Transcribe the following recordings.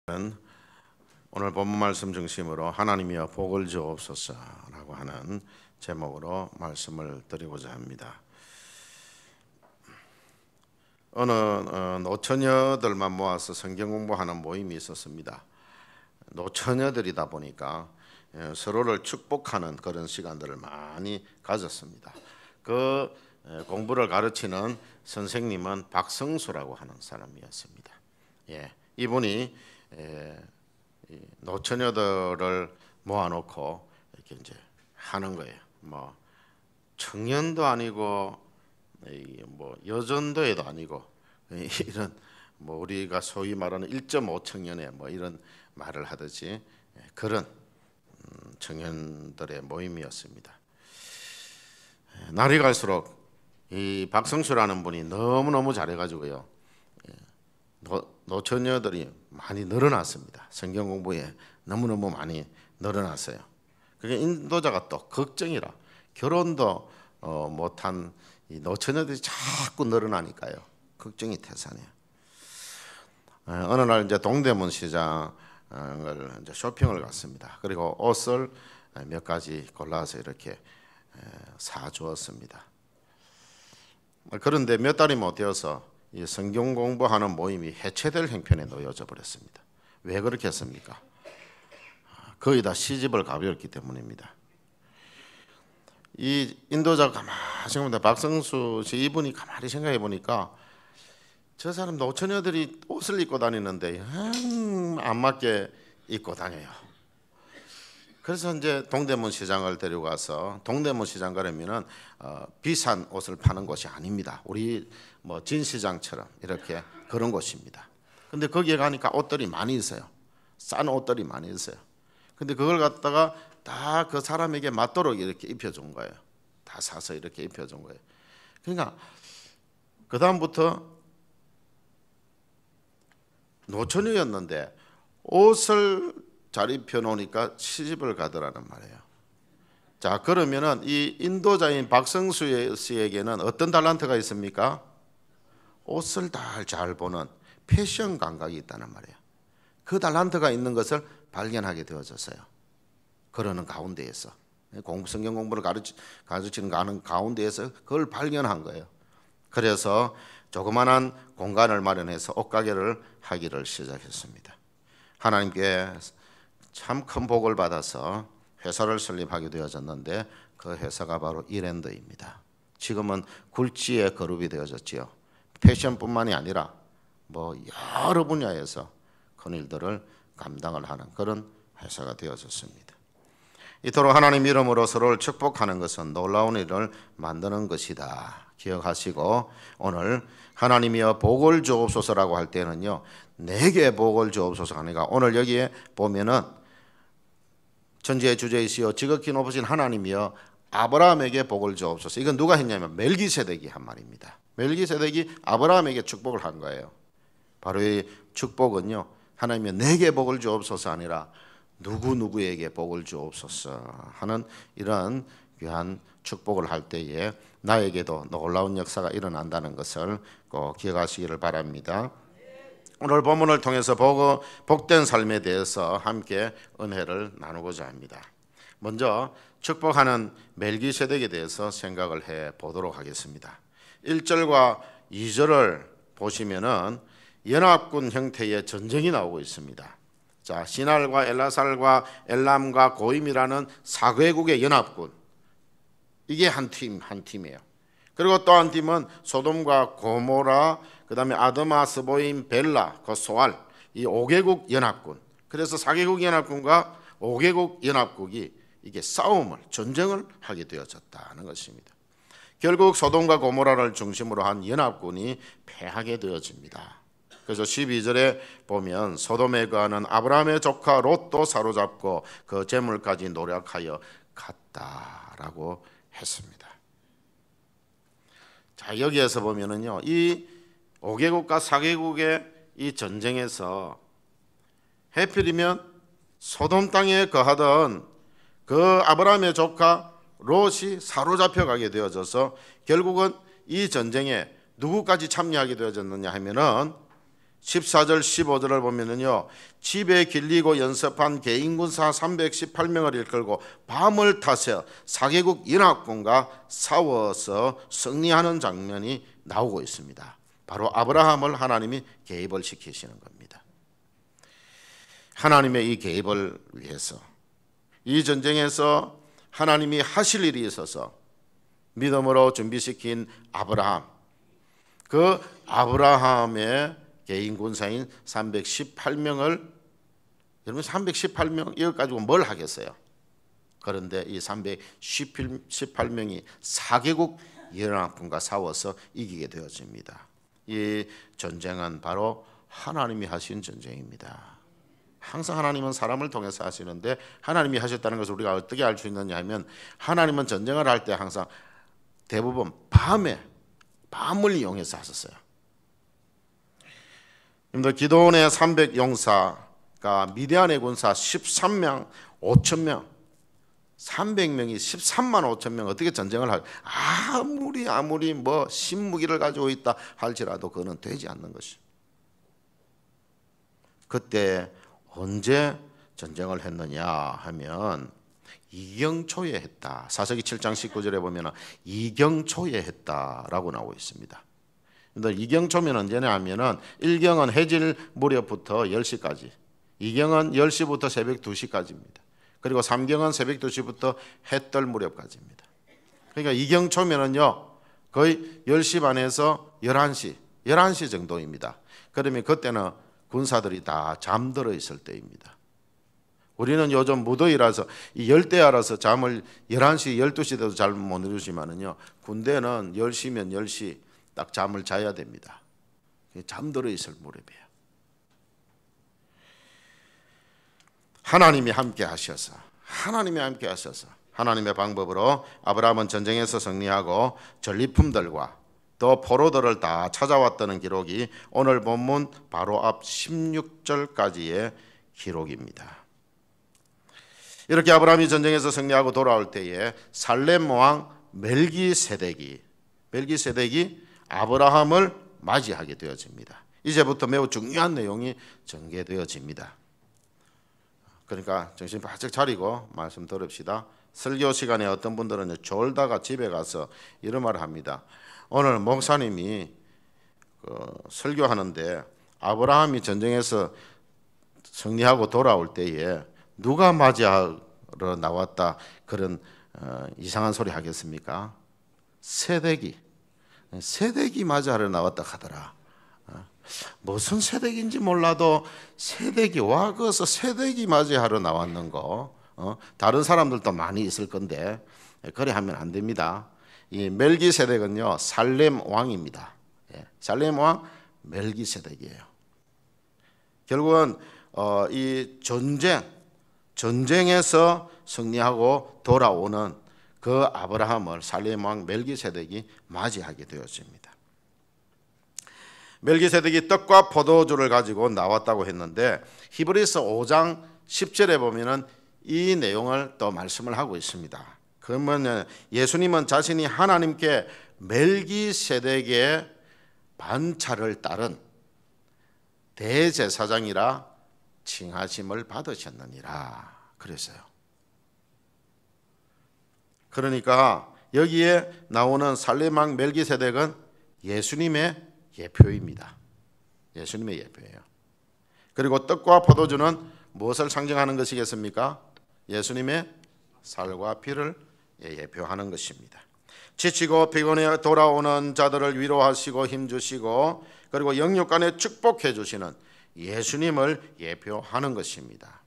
오늘 본문 말씀 중심으로 하나님이여 복을 주옵소서라고 하는 제목으로 말씀을 드리고자 합니다. 어느 노처녀들만 모아서 성경 공부하는 모임이 있었습니다. 노처녀들이다 보니까 서로를 축복하는 그런 시간들을 많이 가졌습니다. 그 공부를 가르치는 선생님은 박성수라고 하는 사람이었습니다. 이분이 노처녀들을 모아놓고 이렇게 이제 하는 거예요. 뭐 청년도 아니고 뭐 여전도에도 아니고 이런 뭐 우리가 소위 말하는 1.5 청년회 뭐 이런 말을 하듯이 그런 청년들의 모임이었습니다. 날이 갈수록 이 박성수라는 분이 너무너무 잘해가지고요. 노처녀들이 많이 늘어났습니다. 성경 공부에 너무너무 많이 늘어났어요. 그게 인도자가 또 걱정이라 결혼도 못한 이 노처녀들이 자꾸 늘어나니까요. 걱정이 태산이에요. 어느 날 이제 동대문 시장을 이제 쇼핑을 갔습니다. 그리고 옷을 몇 가지 골라서 이렇게 사주었습니다. 그런데 몇 달이 못 되어서 이 성경 공부하는 모임이 해체될 형편에 놓여져 버렸습니다. 왜 그렇게 했습니까? 거의 다 시집을 가버렸기 때문입니다. 이 인도자가 가만히 생각해보니까 박성수 씨 이분이 가만히 생각해 보니까 저 사람 노처녀들이 옷을 입고 다니는데 안 맞게 입고 다녀요. 그래서 이제 동대문 시장을 데려가서 동대문 시장 가려면은 비싼 옷을 파는 곳이 아닙니다. 우리 뭐 진시장처럼 이렇게 그런 곳입니다. 근데 거기에 가니까 옷들이 많이 있어요. 싼 옷들이 많이 있어요. 근데 그걸 갖다가 다 그 사람에게 맞도록 이렇게 입혀준 거예요. 다 사서 이렇게 입혀준 거예요. 그러니까 그 다음부터 노처녀였는데 옷을 잘 입혀놓으니까 시집을 가더라는 말이에요. 자, 그러면은 이 인도자인 박성수 씨에게는 어떤 달란트가 있습니까? 옷을 잘 보는 패션 감각이 있다는 말이에요. 그 달란트가 있는 것을 발견하게 되어졌어요. 그러는 가운데에서 성경 공부를 가르치는 가운데에서 그걸 발견한 거예요. 그래서 조그만한 공간을 마련해서 옷가게를 하기를 시작했습니다. 하나님께 참 큰 복을 받아서 회사를 설립하게 되어졌는데 그 회사가 바로 이랜드입니다. 지금은 굴지의 그룹이 되어졌지요. 패션뿐만이 아니라 뭐 여러 분야에서 큰 일들을 감당을 하는 그런 회사가 되어졌습니다. 이토록 하나님 이름으로 서로를 축복하는 것은 놀라운 일을 만드는 것이다. 기억하시고 오늘 하나님이여 복을 주옵소서라고 할 때는요, 내게 복을 주옵소서가 아니라 오늘 여기에 보면은 천지의 주제이시여 지극히 높으신 하나님이여 아브라함에게 복을 주옵소서. 이건 누가 했냐면 멜기세덱이 한 말입니다. 멜기세덱이 아브라함에게 축복을 한 거예요. 바로 이 축복은요, 하나님이여 내게 복을 주옵소서 아니라 누구누구에게 복을 주옵소서 하는 이런 귀한 축복을 할 때에 나에게도 놀라운 역사가 일어난다는 것을 꼭 기억하시기를 바랍니다. 오늘 본문을 통해서 복된 삶에 대해서 함께 은혜를 나누고자 합니다. 먼저 축복하는 멜기세덱에 대해서 생각을 해 보도록 하겠습니다. 1절과 2절을 보시면은 연합군 형태의 전쟁이 나오고 있습니다. 자, 시날과 엘라살과 엘람과 고임이라는 4개국의 연합군, 이게 한 팀이에요. 그리고 또 한 팀은 소돔과 고모라, 그 다음에 아드마, 스보임, 벨라, 그 소알, 이 5개국 연합군. 그래서 4개국 연합군과 5개국 연합국이 이게 전쟁을 하게 되어졌다는 것입니다. 결국 소돔과 고모라를 중심으로 한 연합군이 패하게 되어집니다. 그래서 12절에 보면 소돔에 거하는 아브라함의 조카 롯도 사로잡고 그 재물까지 노력하여 갔다라고 했습니다. 자, 여기에서 보면은요, 이 5개국과 4개국의 이 전쟁에서 해필이면 소돔 땅에 거하던 그 아브라함의 조카 롯이 사로잡혀 가게 되어져서 결국은 이 전쟁에 누구까지 참여하게 되어졌느냐 하면은 14절 15절을 보면은요, 집에 길리고 연습한 개인군사 318명을 이끌고 밤을 타서 4개국 연합군과 싸워서 승리하는 장면이 나오고 있습니다. 바로 아브라함을 하나님이 개입을 시키시는 겁니다. 하나님의 이 개입을 위해서 이 전쟁에서 하나님이 하실 일이 있어서 믿음으로 준비시킨 아브라함, 그 아브라함의 개인 군사인 318명을, 여러분 318명 이거 가지고 뭘 하겠어요? 그런데 이 318명이 4개국 연합군과 싸워서 이기게 되어집니다. 이 전쟁은 바로 하나님이 하신 전쟁입니다. 항상 하나님은 사람을 통해서 하시는데, 하나님이 하셨다는 것을 우리가 어떻게 알 수 있느냐 하면, 하나님은 전쟁을 할 때 항상 대부분 밤을 이용해서 하셨어요. 기도원의 300용사가 미디안의 군사 13명 5천명 300명이 13만 5천 명 어떻게 전쟁을 할, 아무리 뭐 신무기를 가지고 있다 할지라도 그거는 되지 않는 것이. 그때 언제 전쟁을 했느냐 하면 이경초에 했다. 사사기 7장 19절에 보면 이경초에 했다라고 나오고 있습니다. 이경초면 언제냐 하면은 1경은 해질 무렵부터 10시까지, 2경은 10시부터 새벽 2시까지입니다. 그리고 3경은 새벽 2시부터 해 뜰 무렵까지입니다. 그러니까 이경초면은요 거의 10시 반에서 11시 정도입니다. 그러면 그때는 군사들이 다 잠들어 있을 때입니다. 우리는 요즘 무더위라서 이 열대야라서 잠을 11시, 12시 돼도 잘 못 이루지만은요, 군대는 10시면 10시 딱 잠을 자야 됩니다. 잠들어 있을 무렵이에요. 하나님이 함께 하셔서 하나님의 방법으로 아브라함은 전쟁에서 승리하고 전리품들과 또 포로들을 다 찾아왔다는 기록이 오늘 본문 바로 앞 16절까지의 기록입니다. 이렇게 아브라함이 전쟁에서 승리하고 돌아올 때에 살렘 왕 멜기세덱이 아브라함을 맞이하게 되어집니다. 이제부터 매우 중요한 내용이 전개되어집니다. 그러니까 정신 바짝 차리고 말씀 들읍시다. 설교 시간에 어떤 분들은 졸다가 집에 가서 이런 말을 합니다. 오늘 목사님이 설교하는데 아브라함이 전쟁에서 승리하고 돌아올 때에 누가 맞이하러 나왔다 그런 이상한 소리 하겠습니까? 세덱이 맞이하러 나왔다 하더라. 무슨 세덱인지 몰라도 세덱이 와서 세덱이 맞이하러 나왔는 거, 다른 사람들도 많이 있을 건데 그래 하면 안 됩니다. 이 멜기세덱은요 살렘 왕입니다. 살렘 왕 멜기세덱이에요. 결국은 이 전쟁에서 승리하고 돌아오는 그 아브라함을 살렘 왕 멜기세덱이 맞이하게 되었습니다. 멜기세덱이 떡과 포도주를 가지고 나왔다고 했는데 히브리서 5장 10절에 보면은 이 내용을 또 말씀을 하고 있습니다. 그러면 예수님은 자신이 하나님께 멜기세덱의 반차를 따른 대제사장이라 칭하심을 받으셨느니라 그랬어요. 그러니까 여기에 나오는 살렘 왕 멜기세덱은 예수님의 예표입니다. 예수님의 예표예요. 그리고 떡과 포도주는 무엇을 상징하는 것이겠습니까? 예수님의 살과 피를 예표하는 것입니다. 지치고 피곤해 돌아오는 자들을 위로하시고 힘주시고 그리고 영육간에 축복해 주시는 예수님을 예표하는 것입니다.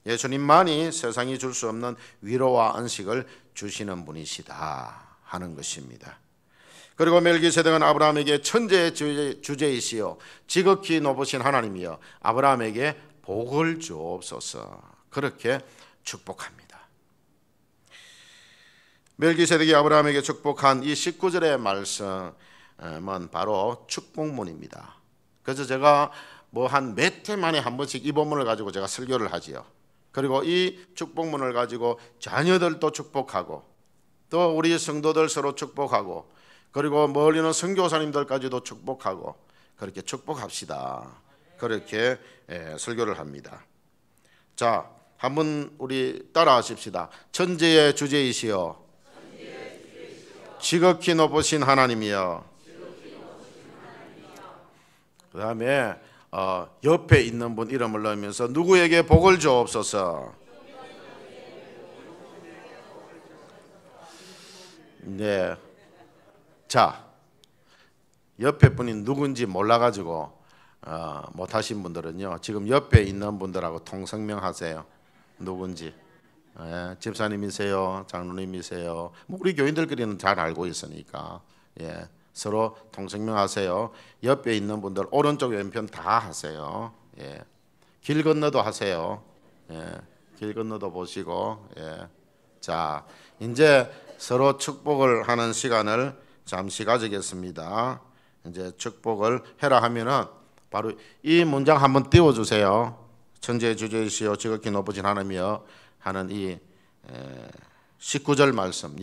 예수님만이 세상이 줄 수 없는 위로와 안식을 주시는 분이시다 하는 것입니다. 그리고 멜기세덱은 아브라함에게 천재의 주제이시요 지극히 높으신 하나님이여 아브라함에게 복을 주옵소서 그렇게 축복합니다. 멜기세덱이 아브라함에게 축복한 이 19절의 말씀은 바로 축복문입니다. 그래서 제가 뭐 한 몇 해 만에 한 번씩 이 본문을 가지고 제가 설교를 하지요. 그리고 이 축복문을 가지고 자녀들도 축복하고 또 우리 성도들 서로 축복하고 그리고 멀리는 선교사님들까지도 축복하고 그렇게 축복합시다. 그렇게 설교를 합니다. 자, 한번 우리 따라 하십시다. 천지의 주제이시여 지극히 높으신 하나님이여. 그 다음에 옆에 있는 분 이름을 넣으면서 누구에게 복을 주옵소서. 네. 자, 옆에 분이 누군지 몰라가지고 못하신 분들은요, 지금 옆에 있는 분들하고 통성명하세요. 누군지. 집사님이세요, 장로님이세요. 뭐 우리 교인들끼리는 잘 알고 있으니까 서로 통성명하세요. 옆에 있는 분들 오른쪽 왼편 다 하세요. 길 건너도 하세요. 길 건너도 보시고. 자, 이제 서로 축복을 하는 시간을 잠시 가지겠습니다. 이제 축복을 해라 하면은 바로 이 문장 한번 띄워주세요. 천지의 주제이시여 지극히 높으신 하나님이여 하는 이 19절 말씀.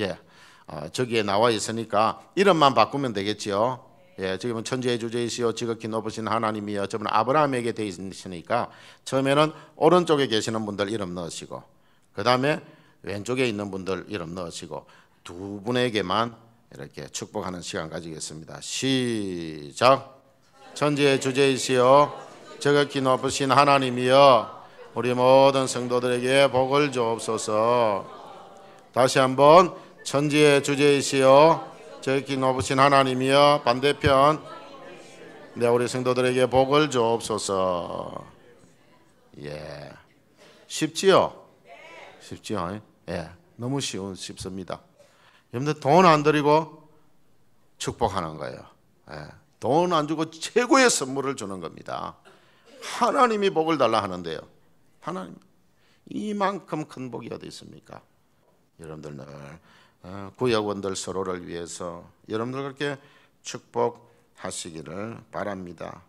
저기에 나와 있으니까 이름만 바꾸면 되겠지요. 지금은 천지의 주제이시여 지극히 높으신 하나님이여. 저는 아브라함에게 되어 있으니까 처음에는 오른쪽에 계시는 분들 이름 넣으시고, 그 다음에 왼쪽에 있는 분들 이름 넣으시고, 두 분에게만 이렇게 축복하는 시간 가지겠습니다. 시작. 천지의 주제이시여 지극히 높으신 하나님이여 우리 모든 성도들에게 복을 주옵소서. 다시 한번. 천지의 주제이시여 지극히 높으신 하나님이여. 반대편. 네, 우리 성도들에게 복을 주옵소서. 쉽지요? 쉽지요? 너무 쉽습니다. 여러분들 돈 안 들이고 축복하는 거예요. 돈 안 주고 최고의 선물을 주는 겁니다. 하나님이 복을 달라 하는데요. 하나님, 이만큼 큰 복이 어디 있습니까? 여러분들 늘 구역원들 서로를 위해서 여러분들 그렇게 축복하시기를 바랍니다.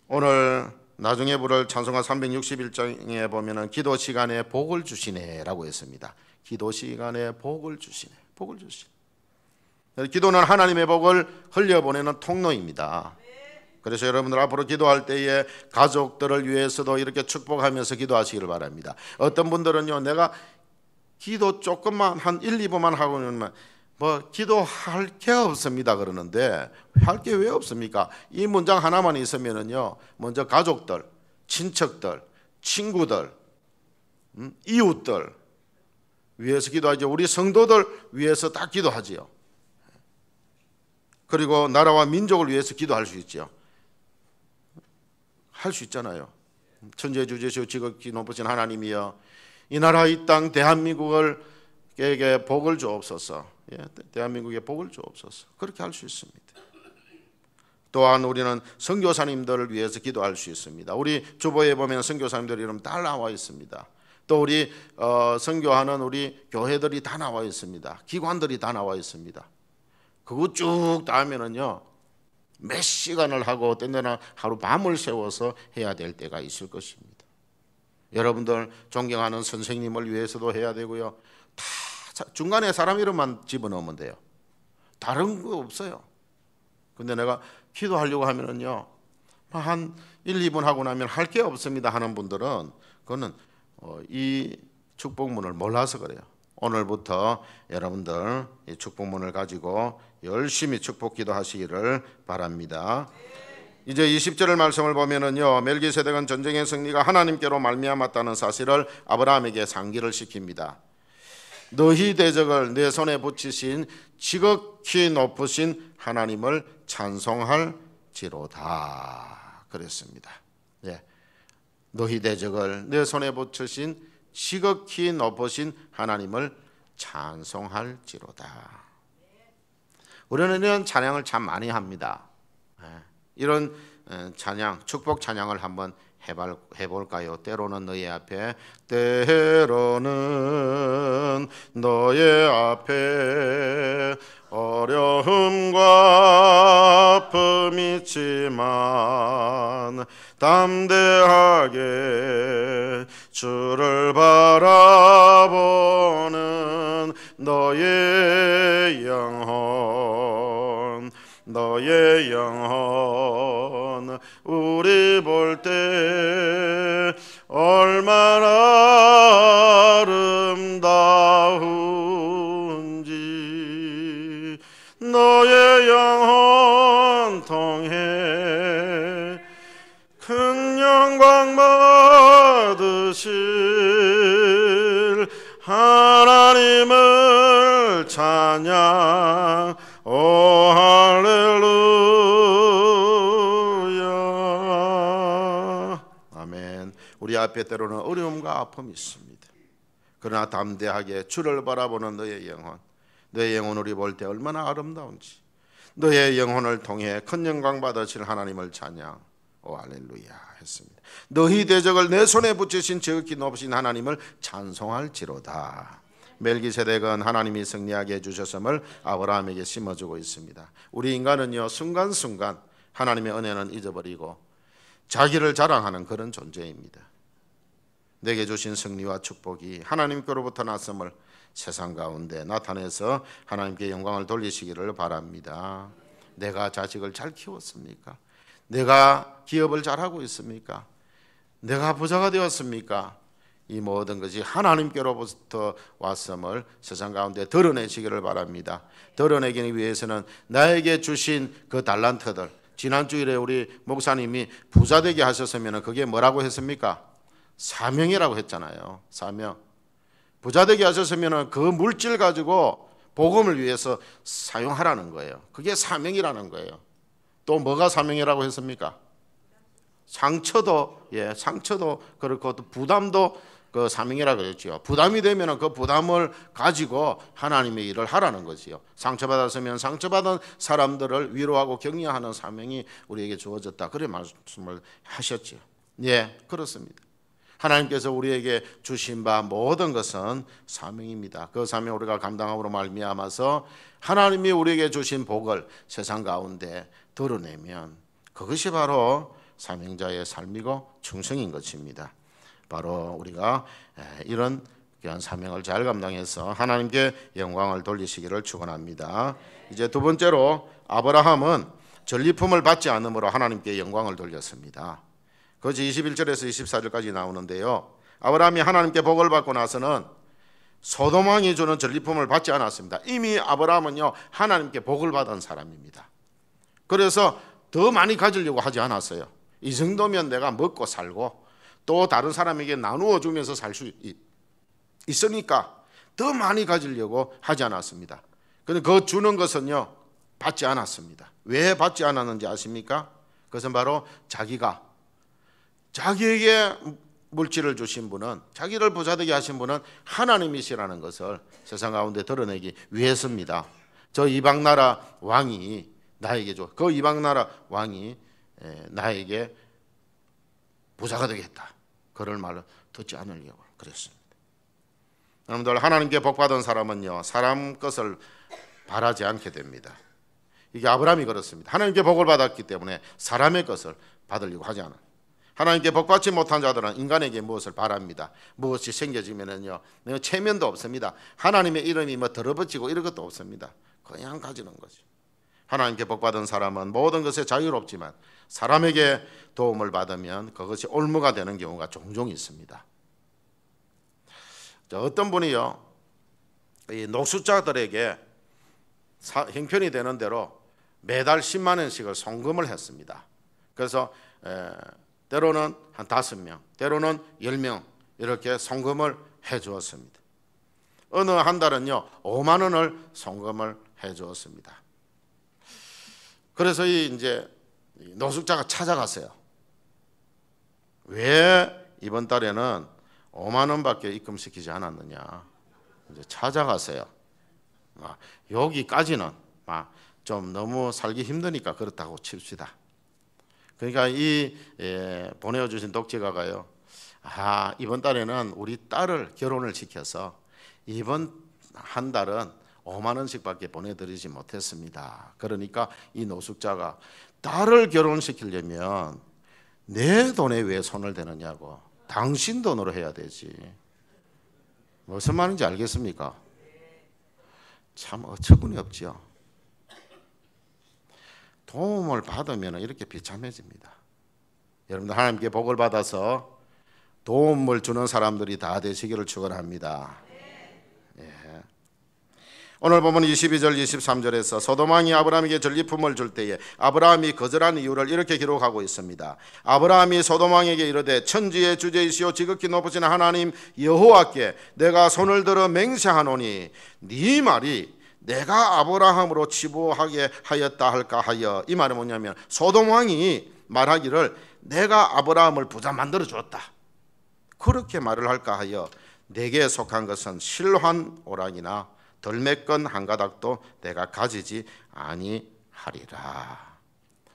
오늘 나중에 부를 찬송가 361장에 보면은 기도 시간에 복을 주시네라고 했습니다. 기도 시간에 복을 주시네. 복을 주시네. 기도는 하나님의 복을 흘려보내는 통로입니다. 그래서 여러분들 앞으로 기도할 때에 가족들을 위해서도 이렇게 축복하면서 기도하시기를 바랍니다. 어떤 분들은요, 내가 기도 조금만 한 1, 2분만 하고는 뭐 기도할 게 없습니다 그러는데, 할 게 왜 없습니까? 이 문장 하나만 있으면은요, 먼저 가족들, 친척들, 친구들, 이웃들 위해서 기도하죠. 우리 성도들 위해서 다 기도하지요. 그리고 나라와 민족을 위해서 기도할 수 있죠. 할 수 있잖아요. 천지의 주제시오 지극히 높으신 하나님이여 이 나라 이 땅 대한민국에게 복을 주옵소서. 대한민국에 복을 주옵소서. 그렇게 할 수 있습니다. 또한 우리는 선교사님들을 위해서 기도할 수 있습니다. 우리 주보에 보면 선교사님들 이름 다 나와 있습니다. 또 우리 선교하는 우리 교회들이 다 나와 있습니다. 기관들이 다 나와 있습니다. 그거 쭉 다 하면은요, 몇 시간을 하고 어떤 데는 하루 밤을 새워서 해야 될 때가 있을 것입니다. 여러분들 존경하는 선생님을 위해서도 해야 되고요. 다 중간에 사람 이름만 집어넣으면 돼요. 다른 거 없어요. 근데 내가 기도하려고 하면은요, 한 1, 2분 하고 나면 할 게 없습니다 하는 분들은 그거는 이 축복문을 몰라서 그래요. 오늘부터 여러분들 이 축복문을 가지고 열심히 축복 기도하시기를 바랍니다. 이제 20절의 말씀을 보면은요, 멜기세덱은 전쟁의 승리가 하나님께로 말미암았다는 사실을 아브라함에게 상기를 시킵니다. 너희 대적을 내 손에 붙이신 지극히 높으신 하나님을 찬송할지로다 그랬습니다. 너희 대적을 내 손에 붙이신 지극히 높으신 하나님을 찬송할지로다. 우리는 이런 찬양을 참 많이 합니다. 이런 찬양, 축복 찬양을 한번 해볼까요? 때로는 너의 앞에, 때로는 너의 앞에 어려움과 아픔이 있지만 담대하게 주를 바라보는 너의 영혼, 너의 영혼 우리 볼 때 얼마나 아름다운지 너의 영혼 통해 큰 영광 받으실 하나님을 찬양. 오 할렐루야. 아멘. 우리 앞에 때로는 어려움과 아픔이 있습니다. 그러나 담대하게 주를 바라보는 너의 영혼, 너의 영혼 우리 볼 때 얼마나 아름다운지, 너의 영혼을 통해 큰 영광 받으실 하나님을 찬양. 오 할렐루야 했습니다. 너희 대적을 내 손에 붙이신 지극히 높으신 하나님을 찬송할지로다. 멜기세덱은 하나님이 승리하게 해주셨음을 아브라함에게 심어주고 있습니다. 우리 인간은요, 순간순간 하나님의 은혜는 잊어버리고 자기를 자랑하는 그런 존재입니다. 내게 주신 승리와 축복이 하나님께로부터 났음을 세상 가운데 나타내서 하나님께 영광을 돌리시기를 바랍니다. 내가 자식을 잘 키웠습니까? 내가 기업을 잘하고 있습니까? 내가 부자가 되었습니까? 이 모든 것이 하나님께로부터 왔음을 세상 가운데 드러내시기를 바랍니다. 드러내기 위해서는 나에게 주신 그 달란트들, 지난주일에 우리 목사님이 부자 되게 하셨으면 그게 뭐라고 했습니까? 사명이라고 했잖아요. 사명. 부자 되게 하셨으면 그 물질 가지고 복음을 위해서 사용하라는 거예요. 그게 사명이라는 거예요. 또 뭐가 사명이라고 했습니까? 상처도, 상처도 그렇고 또 부담도 그 사명이라고 했죠. 부담이 되면 그 부담을 가지고 하나님의 일을 하라는 거지요. 상처받았으면 상처받은 사람들을 위로하고 격려하는 사명이 우리에게 주어졌다. 그래 말씀을 하셨죠. 예, 그렇습니다. 하나님께서 우리에게 주신 바 모든 것은 사명입니다. 그 사명 우리가 감당함으로 말미암아서 하나님이 우리에게 주신 복을 세상 가운데 드러내면 그것이 바로 사명자의 삶이고 충성인 것입니다. 바로 우리가 이런 귀한 사명을 잘 감당해서 하나님께 영광을 돌리시기를 축원합니다. 이제 두 번째로 아브라함은 전리품을 받지 않음으로 하나님께 영광을 돌렸습니다. 그것이 21절에서 24절까지 나오는데요. 아브라함이 하나님께 복을 받고 나서는 소돔 왕이 주는 전리품을 받지 않았습니다. 이미 아브라함은요, 하나님께 복을 받은 사람입니다. 그래서 더 많이 가지려고 하지 않았어요. 이 정도면 내가 먹고 살고 또 다른 사람에게 나누어 주면서 살 수 있으니까 더 많이 가지려고 하지 않았습니다. 그런데 그 주는 것은요, 받지 않았습니다. 왜 받지 않았는지 아십니까? 그것은 바로 자기에게 물질을 주신 분은, 자기를 부자되게 하신 분은 하나님이시라는 것을 세상 가운데 드러내기 위해서입니다. 저 이방 나라 왕이 나에게 그 이방 나라 왕이 나에게 부자가 되겠다, 그런 말을 듣지 않으려고 그랬습니다. 여러분들, 하나님께 복받은 사람은요, 사람 것을 바라지 않게 됩니다. 이게 아브라함이 그렇습니다. 하나님께 복을 받았기 때문에 사람의 것을 받으려고 하지 않아요. 하나님께 복받지 못한 자들은 인간에게 무엇을 바랍니다. 무엇이 생겨지면은요, 체면도 없습니다. 하나님의 이름이 뭐 더러워지고 이런 것도 없습니다. 그냥 가지는 거죠. 하나님께 복받은 사람은 모든 것에 자유롭지만 사람에게 도움을 받으면 그것이 올무가 되는 경우가 종종 있습니다. 어떤 분이요, 이 노숙자들에게 형편이 되는 대로 매달 10만 원씩을 송금을 했습니다. 그래서 때로는 한 5명, 때로는 10명 이렇게 송금을 해 주었습니다. 어느 한 달은요 5만 원을 송금을 해 주었습니다. 그래서 이제 노숙자가 찾아갔어요. 왜 이번 달에는 5만 원밖에 입금시키지 않았느냐. 이제 찾아갔어요. 여기까지는 좀 너무 살기 힘드니까 그렇다고 칩시다. 그러니까 이 보내주신 독재가가요, 이번 달에는 우리 딸을 결혼을 시켜서 이번 한 달은 5만 원씩밖에 보내드리지 못했습니다. 그러니까 이 노숙자가 딸을 결혼시키려면 내 돈에 왜 손을 대느냐고, 당신 돈으로 해야 되지. 무슨 말인지 알겠습니까? 참 어처구니 없지요. 도움을 받으면 이렇게 비참해집니다. 여러분들 하나님께 복을 받아서 도움을 주는 사람들이 다 되시기를 축원합니다. 예. 오늘 보면 22절 23절에서 소돔왕이 아브라함에게 전리품을 줄 때에 아브라함이 거절한 이유를 이렇게 기록하고 있습니다. 아브라함이 소돔왕에게 이르되 천지의 주제이시오 지극히 높으신 하나님 여호와께 내가 손을 들어 맹세하노니 네 말이 내가 아브라함으로 치부하게 하였다 할까 하여. 이 말은 뭐냐면 소돔왕이 말하기를 내가 아브라함을 부자 만들어 주었다 그렇게 말을 할까 하여 내게 속한 것은 실한 오락이나 덜매건 한 가닥도 내가 가지지 아니하리라.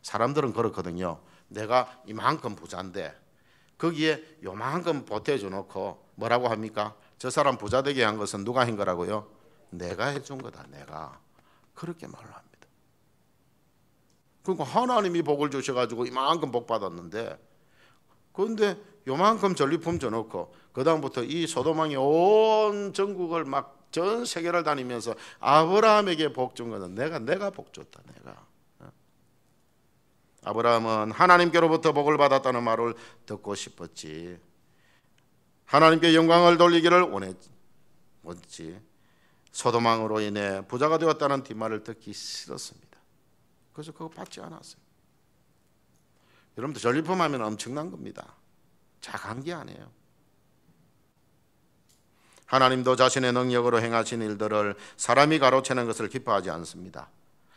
사람들은 그렇거든요. 내가 이만큼 부자인데 거기에 요만큼 보태줘 놓고 뭐라고 합니까? 저 사람 부자 되게 한 것은 누가 한 거라고요? 내가 해준 거다. 내가. 그렇게 말을 합니다. 그러니까 하나님이 복을 주셔가지고 이만큼 복 받았는데 그런데 요만큼 전리품 줘놓고 그 다음부터 이 소돔왕이 온 전국을 막 전 세계를 다니면서 아브라함에게 복 준 것은 내가 복 줬다. 내가. 아브라함은 하나님께로부터 복을 받았다는 말을 듣고 싶었지. 하나님께 영광을 돌리기를 원했지. 소돔왕으로 인해 부자가 되었다는 뒷말을 듣기 싫었습니다. 그래서 그거 받지 않았어요. 여러분들 전리품 하면 엄청난 겁니다. 작은 게 아니에요. 하나님도 자신의 능력으로 행하신 일들을 사람이 가로채는 것을 기뻐하지 않습니다.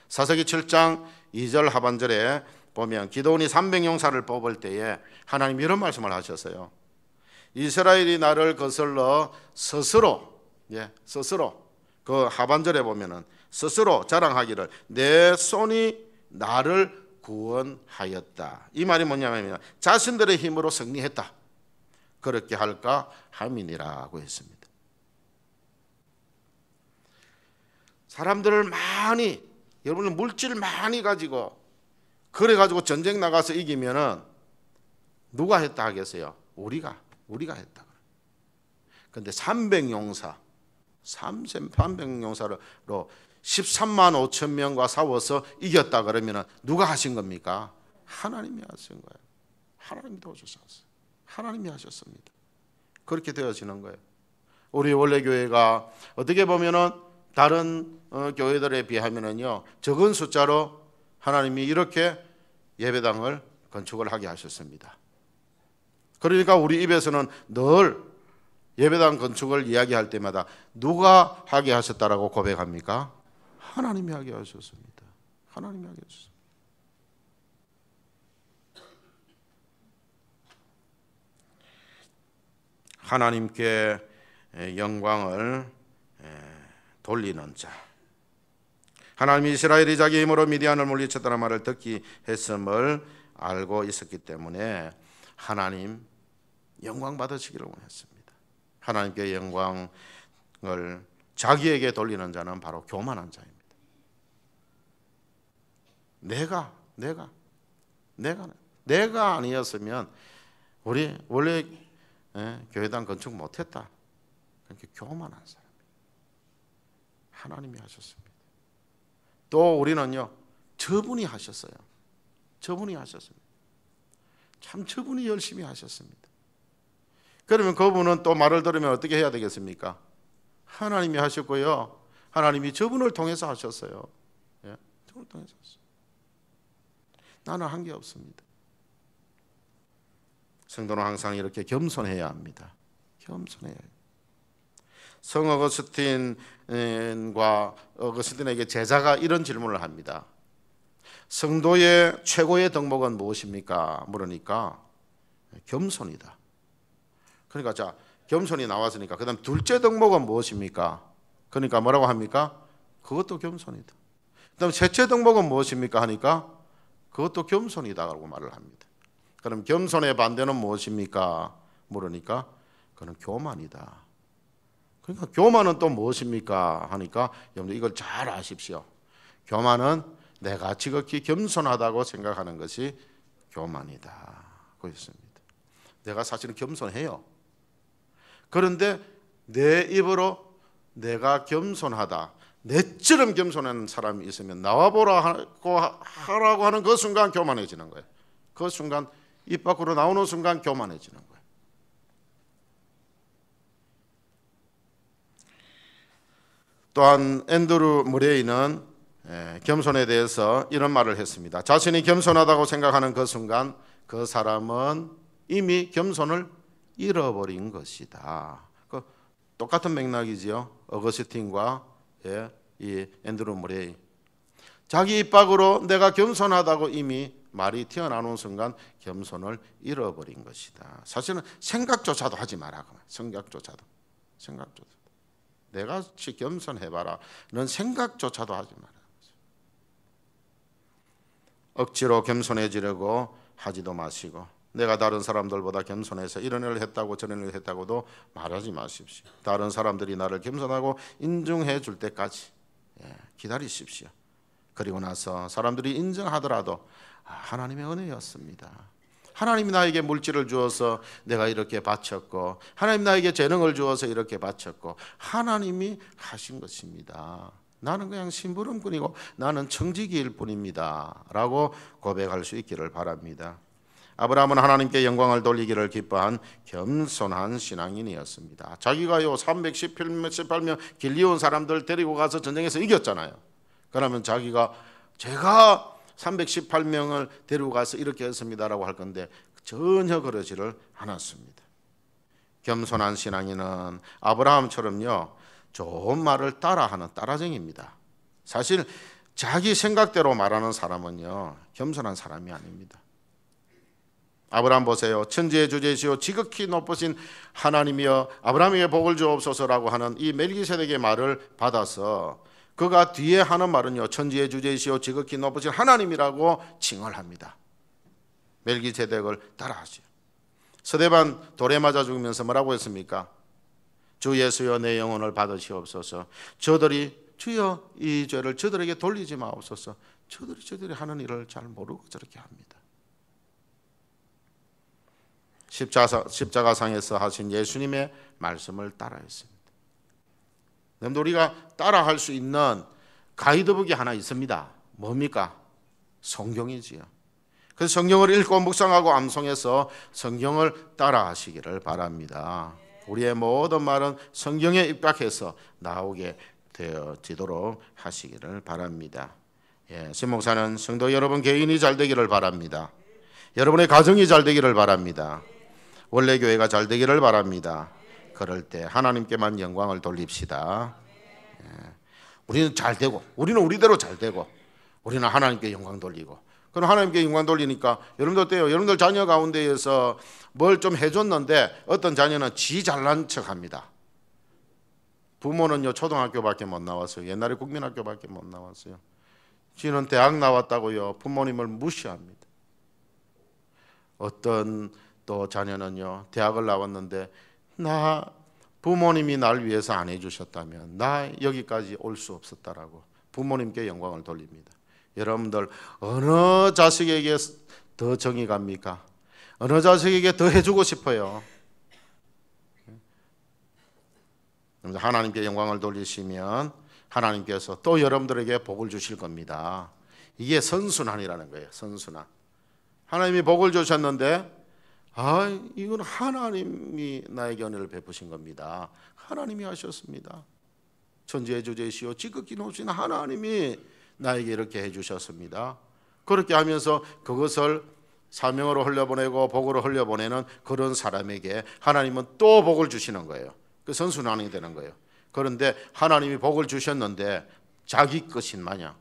사사기 7장 2절 하반절에 보면 기드온이 300용사를 뽑을 때에 하나님이 이런 말씀을 하셨어요. 이스라엘이 나를 거슬러 스스로 그 하반절에 보면은 스스로 자랑하기를 내 손이 나를 구원하였다. 이 말이 뭐냐면 자신들의 힘으로 승리했다. 그렇게 할까 함이니라고 했습니다. 사람들을 많이 여러분은 물질 많이 가지고 그래 가지고 전쟁 나가서 이기면은 누가 했다 하겠어요? 우리가 했다. 그런데 300용사로 13만 5천 명과 싸워서 이겼다 그러면은 누가 하신 겁니까? 하나님이 하신 거예요. 하나님이 도와주셨어요. 하나님이 하셨습니다. 그렇게 되어지는 거예요. 우리 원래 교회가 어떻게 보면은 다른 교회들에 비하면은요 적은 숫자로 하나님이 이렇게 예배당을 건축을 하게 하셨습니다. 그러니까 우리 입에서는 늘 예배당 건축을 이야기할 때마다 누가 하게 하셨다라고 고백합니까? 하나님이 하게 하셨습니다. 하나님이 하게 하셨습니다. 하나님께 영광을 돌리는 자. 하나님이 이스라엘이 자기 힘으로 미디안을 물리쳤다는 말을 듣기 했음을 알고 있었기 때문에 하나님 영광 받으시기를 원했습니다. 하나님께 영광을 자기에게 돌리는 자는 바로 교만한 자입니다. 내가 아니었으면 우리 원래 교회당 건축 못했다. 그렇게 교만한 사람. 하나님이 하셨습니다. 또 우리는요 저분이 하셨어요. 저분이 하셨습니다. 참 저분이 열심히 하셨습니다. 그러면 그분은 또 말을 들으면 어떻게 해야 되겠습니까? 하나님이 하셨고요. 하나님이 저분을 통해서 하셨어요. 저분을 통해서 하셨어요. 나는 한 게 없습니다. 성도는 항상 이렇게 겸손해야 합니다. 겸손해야 해요. 성 어거스틴에게 제자가 이런 질문을 합니다. 성도의 최고의 덕목은 무엇입니까? 물으니까 겸손이다. 그러니까 자 겸손이 나왔으니까 그다음 둘째 덕목은 무엇입니까? 그러니까 뭐라고 합니까? 그것도 겸손이다. 그다음 셋째 덕목은 무엇입니까? 하니까 그것도 겸손이다라고 말을 합니다. 그럼 겸손의 반대는 무엇입니까? 물으니까 그는 교만이다. 그러니까 교만은 또 무엇입니까? 하니까 여러분들 이걸 잘 아십시오. 교만은 내가 지극히 겸손하다고 생각하는 것이 교만이다. 그렇습니다. 내가 사실은 겸손해요. 그런데 내 입으로 내가 겸손하다, 내처럼 겸손한 사람이 있으면 나와보라고 하라고 하는 그 순간 교만해지는 거예요. 그 순간 입 밖으로 나오는 순간 교만해지는 거예요. 또한 앤드루 머레이는 겸손에 대해서 이런 말을 했습니다. 자신이 겸손하다고 생각하는 그 순간 그 사람은 이미 겸손을 잃어버린 것이다. 똑같은 맥락이지요. 어거스틴과 이 앤드루 머레이. 자기 입 밖으로 내가 겸손하다고 이미 말이 튀어나오는 순간 겸손을 잃어버린 것이다. 사실은 생각조차도 하지 마라. 생각조차도. 내가 겸손해봐라. 넌 생각조차도 하지 마라. 억지로 겸손해지려고 하지도 마시고, 내가 다른 사람들보다 겸손해서 이런 일을 했다고 저런 일을 했다고도 말하지 마십시오. 다른 사람들이 나를 겸손하고 인정해 줄 때까지 기다리십시오. 그리고 나서 사람들이 인정하더라도 하나님의 은혜였습니다. 하나님이 나에게 물질을 주어서 내가 이렇게 바쳤고, 하나님 나에게 재능을 주어서 이렇게 바쳤고, 하나님이 하신 것입니다. 나는 그냥 심부름꾼이고 나는 청지기일 뿐입니다 라고 고백할 수 있기를 바랍니다. 아브라함은 하나님께 영광을 돌리기를 기뻐한 겸손한 신앙인이었습니다. 자기가요 318명 길리온 사람들 데리고 가서 전쟁에서 이겼잖아요. 그러면 제가 318명을 데리고 가서 이렇게 했습니다라고 할 건데 전혀 그러지를 않았습니다. 겸손한 신앙인은 아브라함처럼요 좋은 말을 따라하는 따라쟁이입니다. 사실 자기 생각대로 말하는 사람은요 겸손한 사람이 아닙니다. 아브라함 보세요. 천지의 주제시오 지극히 높으신 하나님이여 아브라함에게 복을 주옵소서라고 하는 이 멜기세덱의 말을 받아서 그가 뒤에 하는 말은요 천지의 주제시오 지극히 높으신 하나님이라고 칭을 합니다. 멜기세덱을 따라하죠. 스데반 돌에 맞아 죽으면서 뭐라고 했습니까? 주 예수여 내 영혼을 받으시옵소서. 저들이 주여 이 죄를 저들에게 돌리지 마옵소서. 저들이 하는 일을 잘 모르고 저렇게 합니다. 십자가상에서 하신 예수님의 말씀을 따라했습니다. 그런데 우리가 따라할 수 있는 가이드북이 하나 있습니다. 뭡니까? 성경이지요. 그래서 성경을 읽고 묵상하고 암송해서 성경을 따라하시기를 바랍니다. 우리의 모든 말은 성경에 입각해서 나오게 되어지도록 하시기를 바랍니다. 신목사는 성도 여러분 개인이 잘 되기를 바랍니다. 여러분의 가정이 잘 되기를 바랍니다. 원래 교회가 잘 되기를 바랍니다. 그럴 때 하나님께만 영광을 돌립시다. 우리는 잘 되고, 우리는 우리대로 잘 되고, 우리는 하나님께 영광 돌리고. 그럼 하나님께 영광 돌리니까 여러분들 어때요? 여러분들 자녀 가운데에서 뭘 좀 해줬는데 어떤 자녀는 지 잘난 척합니다. 부모는요 초등학교밖에 못 나왔어요. 옛날에 국민학교밖에 못 나왔어요. 지는 대학 나왔다고요 부모님을 무시합니다. 어떤 또 자녀는요 대학을 나왔는데 나 부모님이 날 위해서 안 해주셨다면 나 여기까지 올 수 없었다라고 부모님께 영광을 돌립니다. 여러분들 어느 자식에게 더 정이 갑니까? 어느 자식에게 더 해주고 싶어요? 하나님께 영광을 돌리시면 하나님께서 또 여러분들에게 복을 주실 겁니다. 이게 선순환이라는 거예요. 선순환. 하나님이 복을 주셨는데 이건 하나님이 나에게 은혜를 베푸신 겁니다. 하나님이 하셨습니다. 천지의 주제시오 지극히 높으신 하나님이 나에게 이렇게 해주셨습니다. 그렇게 하면서 그것을 사명으로 흘려보내고 복으로 흘려보내는 그런 사람에게 하나님은 또 복을 주시는 거예요. 그 선순환이 되는 거예요. 그런데 하나님이 복을 주셨는데 자기 것인 마냥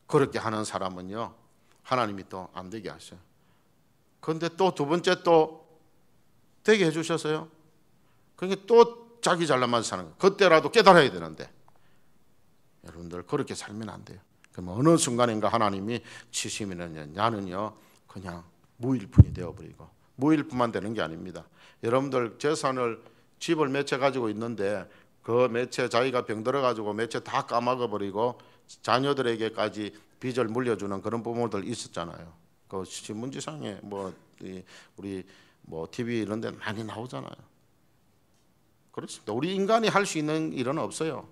그렇게 하는 사람은요 하나님이 또 안 되게 하셔요. 그런데 또 두 번째 또 되게 해주셨어요. 그러니까 또 자기 잘난만 사는 거예요. 그때라도 깨달아야 되는데 여러분들 그렇게 살면 안 돼요. 그럼 어느 순간인가 하나님이 치시면은 나는요 그냥 무일푼이 되어버리고, 무일푼만 되는 게 아닙니다. 여러분들 재산을 집을 몇 채 가지고 있는데 그 몇 채 자기가 병들어 가지고 몇 채 다 까먹어 버리고 자녀들에게까지 빚을 물려주는 그런 부모들 있었잖아요. 그 신문지상에 우리 TV 이런 데 많이 나오잖아요. 그렇습니다. 우리 인간이 할 수 있는 일은 없어요.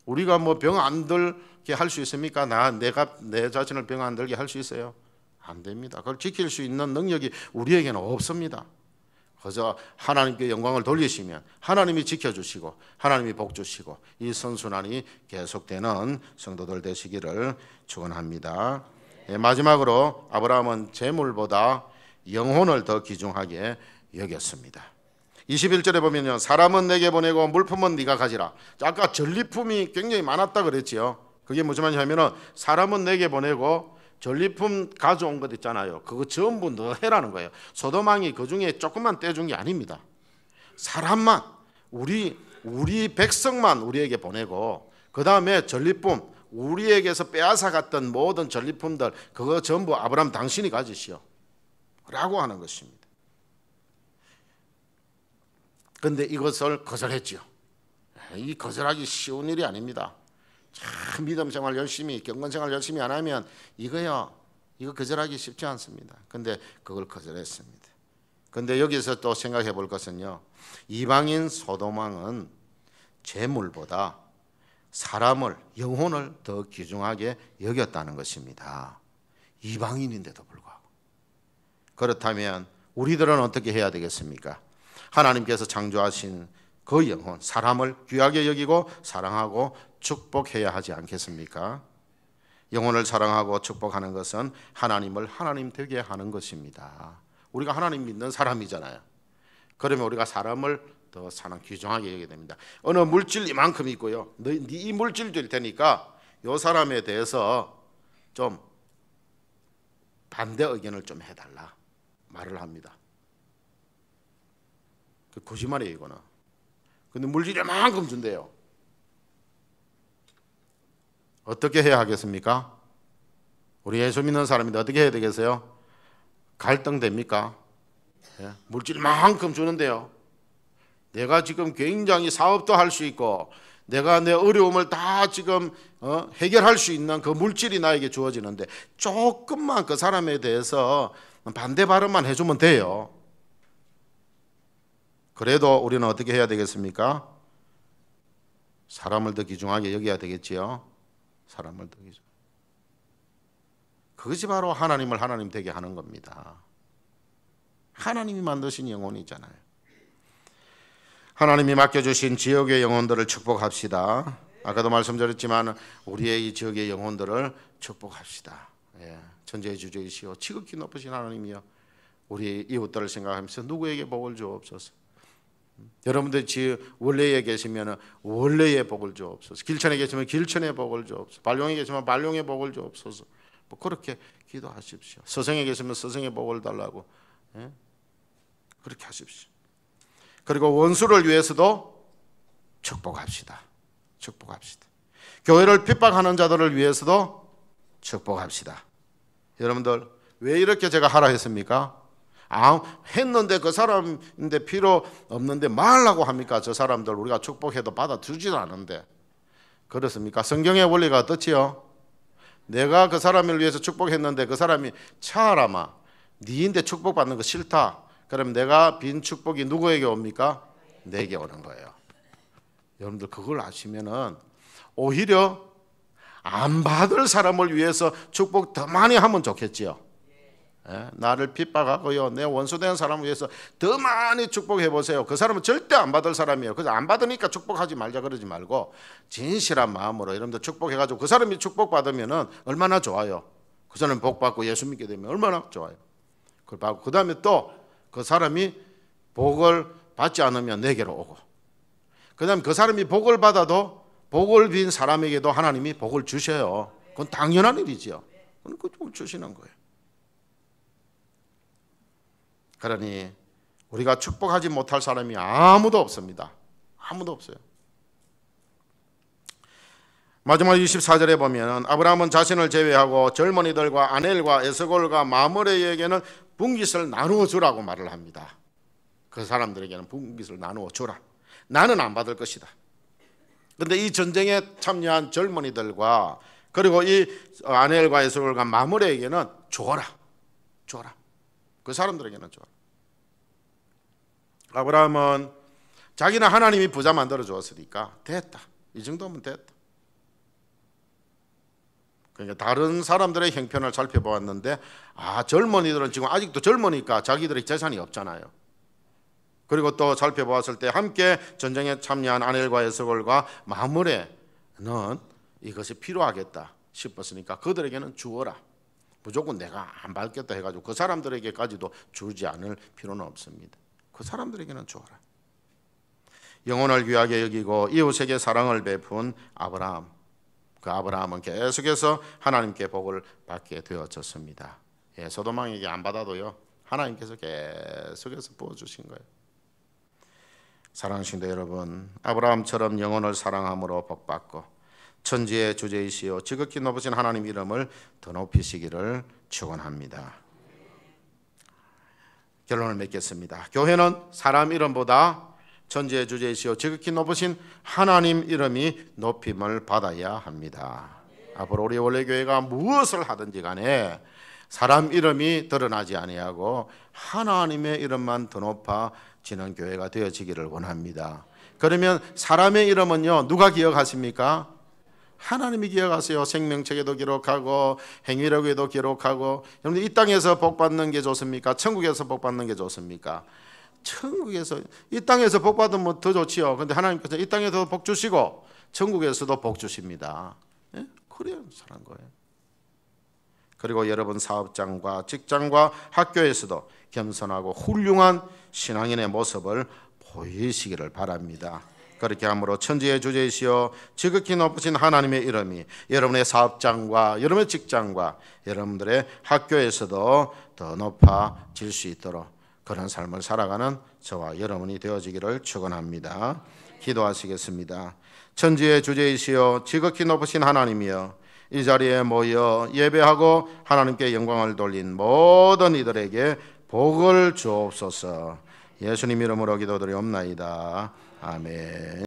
우리가 뭐 병 안 들게 할 수 있습니까? 내가 내 자신을 병 안 들게 할 수 있어요? 안 됩니다. 그걸 지킬 수 있는 능력이 우리에게는 없습니다. 그저 하나님께 영광을 돌리시면 하나님이 지켜주시고 하나님이 복 주시고 이 선순환이 계속되는 성도들 되시기를 축원합니다. 마지막으로 아브라함은 재물보다 영혼을 더 귀중하게 여겼습니다. 21절에 보면요, 사람은 내게 보내고 물품은 네가 가지라. 아까 전리품이 굉장히 많았다 그랬지요. 그게 무슨 말이냐면은 사람은 내게 보내고 전리품 가져온 것 있잖아요. 그거 전부 너 해라는 거예요. 소돔왕이 그 중에 조금만 떼준 게 아닙니다. 사람만, 우리 백성만 우리에게 보내고, 그 다음에 전리품, 우리에게서 빼앗아 갔던 모든 전리품들 그거 전부 아브라함 당신이 가지시오 라고 하는 것입니다. 그런데 이것을 거절했죠. 이 거절하기 쉬운 일이 아닙니다. 참 믿음 생활 열심히, 경건 생활 열심히 안 하면 이거 거절하기 쉽지 않습니다. 근데 그걸 거절했습니다. 근데 여기서 또 생각해 볼 것은요, 이방인 소돔 왕은 재물보다 사람을, 영혼을 더 귀중하게 여겼다는 것입니다. 이방인인데도 불구하고. 그렇다면 우리들은 어떻게 해야 되겠습니까? 하나님께서 창조하신 그 영혼, 사람을 귀하게 여기고 사랑하고 축복해야 하지 않겠습니까? 영혼을 사랑하고 축복하는 것은 하나님을 하나님 되게 하는 것입니다. 우리가 하나님 믿는 사람이잖아요. 그러면 우리가 사람을 더 사랑 귀중하게 여기게 됩니다. 어느 물질 이만큼 있고요, 이 물질 줄 테니까 이 사람에 대해서 좀 반대 의견을 좀 해달라 말을 합니다. 그 거짓말이에요 이거는. 근데 물질 이만큼 준대요. 어떻게 해야 하겠습니까? 우리 예수 믿는 사람인데 어떻게 해야 되겠어요? 갈등됩니까? 예? 물질만큼 주는데요, 내가 지금 굉장히 사업도 할 수 있고 내가 내 어려움을 다 지금 해결할 수 있는 그 물질이 나에게 주어지는데 조금만 그 사람에 대해서 반대 발언만 해주면 돼요. 그래도 우리는 어떻게 해야 되겠습니까? 사람을 더 귀중하게 여겨야 되겠지요. 사람을 더 귀중. 그것이 바로 하나님을 하나님 되게 하는 겁니다. 하나님이 만드신 영혼이잖아요. 하나님이 맡겨주신 지역의 영혼들을 축복합시다. 아까도 말씀드렸지만 우리의 이 지역의 영혼들을 축복합시다. 예, 천지의 주주이시오 지극히 높으신 하나님이여, 우리 이웃들을 생각하면서 누구에게 복을 주옵소서. 여러분들 원래에 계시면 원래의 복을 주옵소서. 길천에 계시면 길천의 복을 주옵소서. 발룡에 계시면 발룡의 복을 주옵소서. 뭐 그렇게 기도하십시오. 서성에 계시면 서성의 복을 달라고, 예? 그렇게 하십시오. 그리고 원수를 위해서도 축복합시다. 축복합시다. 교회를 핍박하는 자들을 위해서도 축복합시다. 여러분들 왜 이렇게 제가 하라 했습니까? 했는데 그 사람인데 필요 없는데 말라고 합니까? 저 사람들 우리가 축복해도 받아주지도 않은데. 그렇습니까? 성경의 원리가 어떻지요? 내가 그 사람을 위해서 축복했는데 그 사람이 차라마 니인데 축복받는 거 싫다. 그럼 내가 빈 축복이 누구에게 옵니까? 내게 오는 거예요. 여러분들 그걸 아시면은 오히려 안 받을 사람을 위해서 축복 더 많이 하면 좋겠지요. 예? 나를 핍박하고요, 내 원수된 사람을 위해서 더 많이 축복해 보세요. 그 사람은 절대 안 받을 사람이에요. 그래서 안 받으니까 축복하지 말자 그러지 말고 진실한 마음으로 여러분들 축복해가지고 그 사람이 축복받으면은 얼마나 좋아요. 그 사람이 복받고 예수 믿게 되면 얼마나 좋아요. 그걸 받고 그 다음에 또 그 사람이 복을 받지 않으면 내게로 오고, 그 다음에 그 사람이 복을 받아도 복을 빈 사람에게도 하나님이 복을 주셔요. 그건 당연한 일이지요. 그건 주시는 거예요. 그러니 우리가 축복하지 못할 사람이 아무도 없습니다. 아무도 없어요. 마지막 24절에 보면 아브라함은 자신을 제외하고 젊은이들과 아넬과 에스골과 마므레에게는 분깃을 나누어 주라고 말을 합니다. 그 사람들에게는 분깃을 나누어 주라. 나는 안 받을 것이다. 그런데 이 전쟁에 참여한 젊은이들과 그리고 이 아넬과 에스골과 마므레에게는 줘라. 줘라. 그 사람들에게는 줘라. 아브라함은 자기는 하나님이 부자 만들어 주었으니까 됐다. 이 정도면 됐다. 그러니까 다른 사람들의 형편을 살펴보았는데 젊은이들은 지금 아직도 젊으니까 자기들의 재산이 없잖아요. 그리고 또 살펴보았을 때 함께 전쟁에 참여한 아넬과 에스골과 마물에는 이것이 필요하겠다 싶었으니까 그들에게는 주어라. 무조건 내가 안 받겠다 해가지고 그 사람들에게까지도 주지 않을 필요는 없습니다. 그 사람들에게는 주어라. 영혼을 귀하게 여기고 이웃에게 사랑을 베푼 아브라함. 그 아브라함은 계속해서 하나님께 복을 받게 되어졌습니다. 소돔왕에게 안 받아도요, 하나님께서 계속해서 부어주신 거예요. 사랑하는 성도 여러분, 아브라함처럼 영혼을 사랑함으로 복받고 천지의 주제이시오 지극히 높으신 하나님 이름을 더 높이시기를 축원합니다. 결론을 맺겠습니다. 교회는 사람 이름보다 천지의 주제이시오 지극히 높으신 하나님 이름이 높임을 받아야 합니다. 앞으로 우리 원래교회가 무엇을 하든지 간에 사람 이름이 드러나지 아니하고 하나님의 이름만 더 높아지는 교회가 되어지기를 원합니다. 그러면 사람의 이름은요, 누가 기억하십니까? 하나님이 기억하세요. 생명책에도 기록하고 행위록에도 기록하고. 여러분, 이 땅에서 복 받는 게 좋습니까? 천국에서 복 받는 게 좋습니까? 천국에서. 이 땅에서 복 받으면 더 좋지요. 그런데 하나님께서 이 땅에서도 복 주시고 천국에서도 복 주십니다. 그래야 사는 거예요. 그리고 여러분 사업장과 직장과 학교에서도 겸손하고 훌륭한 신앙인의 모습을 보이시기를 바랍니다. 그렇게 함으로 천지의 주제이시여 지극히 높으신 하나님의 이름이 여러분의 사업장과 여러분의 직장과 여러분들의 학교에서도 더 높아질 수 있도록 그런 삶을 살아가는 저와 여러분이 되어지기를 축원합니다. 기도하시겠습니다. 천지의 주제이시여 지극히 높으신 하나님이여, 이 자리에 모여 예배하고 하나님께 영광을 돌린 모든 이들에게 복을 주옵소서. 예수님 이름으로 기도드리옵나이다. 아멘.